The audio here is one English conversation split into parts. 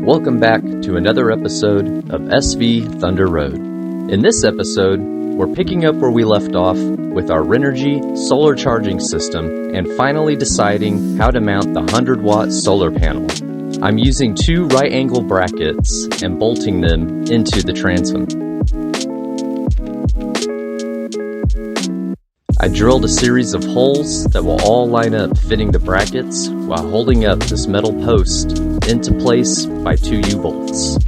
Welcome back to another episode of SV Thunder Road. In this episode, we're picking up where we left off with our RENOGY solar charging system and finally deciding how to mount the 100-watt solar panel. I'm using two right-angle brackets and bolting them into the transom. I drilled a series of holes that will all line up fitting the brackets while holding up this metal post into place by two U-bolts.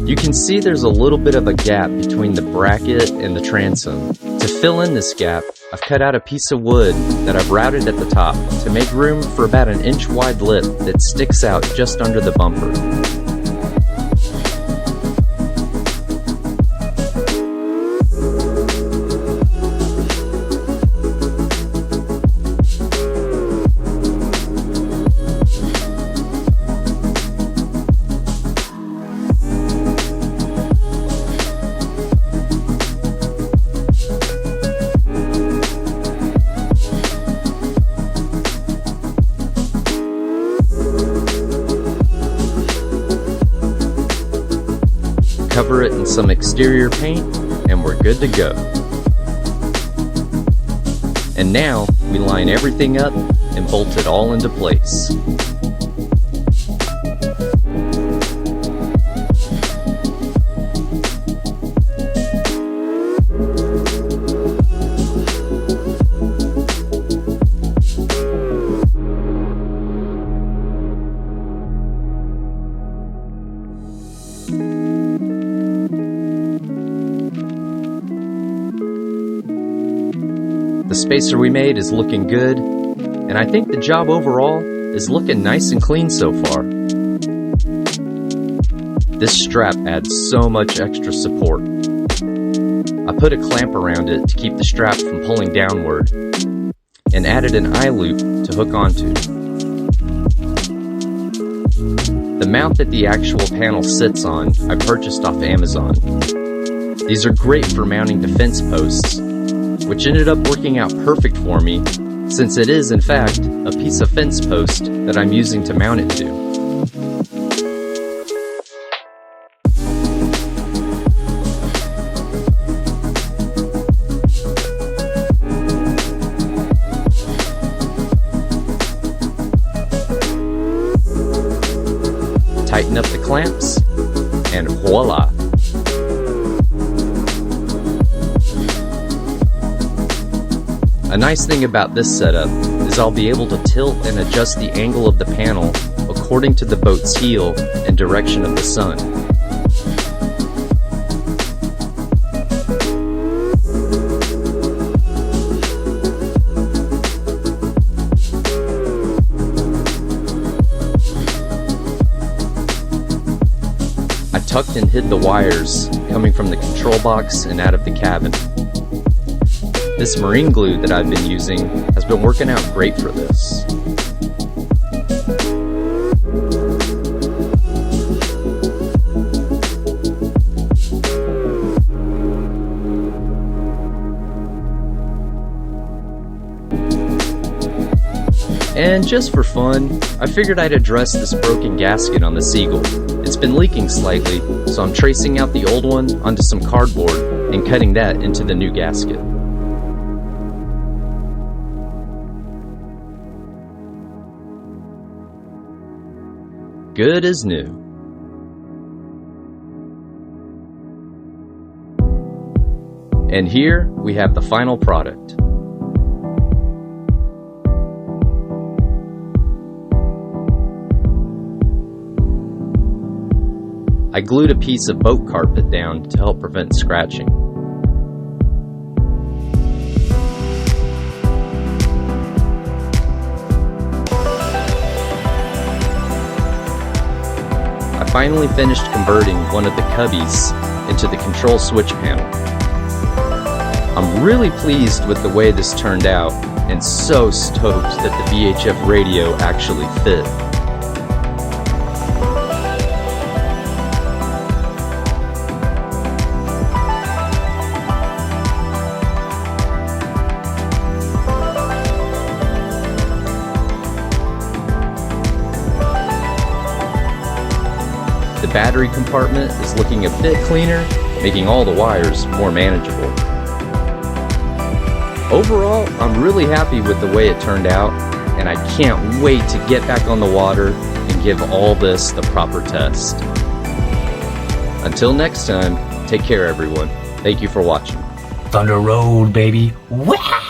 You can see there's a little bit of a gap between the bracket and the transom. To fill in this gap, I've cut out a piece of wood that I've routed at the top to make room for about an inch wide lip that sticks out just under the bumper. Cover it in some exterior paint, and we're good to go. And now, we line everything up and bolt it all into place. The spacer we made is looking good, and I think the job overall is looking nice and clean so far. This strap adds so much extra support. I put a clamp around it to keep the strap from pulling downward, and added an eye loop to hook onto. The mount that the actual panel sits on, I purchased off Amazon. These are great for mounting to fence posts, which ended up working out perfect for me, since it is, in fact, a piece of fence post that I'm using to mount it to. Tighten up the clamps, and voila! A nice thing about this setup is I'll be able to tilt and adjust the angle of the panel according to the boat's heel and direction of the sun. I tucked and hid the wires coming from the control box and out of the cabin. This marine glue that I've been using has been working out great for this. And just for fun, I figured I'd address this broken gasket on the Seagull. It's been leaking slightly, so I'm tracing out the old one onto some cardboard and cutting that into the new gasket. Good as new. And here we have the final product. I glued a piece of boat carpet down to help prevent scratching. I finally finished converting one of the cubbies into the control switch panel. I'm really pleased with the way this turned out, and so stoked that the VHF radio actually fit. The battery compartment is looking a bit cleaner, making all the wires more manageable. Overall, I'm really happy with the way it turned out, and I can't wait to get back on the water and give all this the proper test. Until next time, take care everyone. Thank you for watching. Thunder Road, baby. Wah!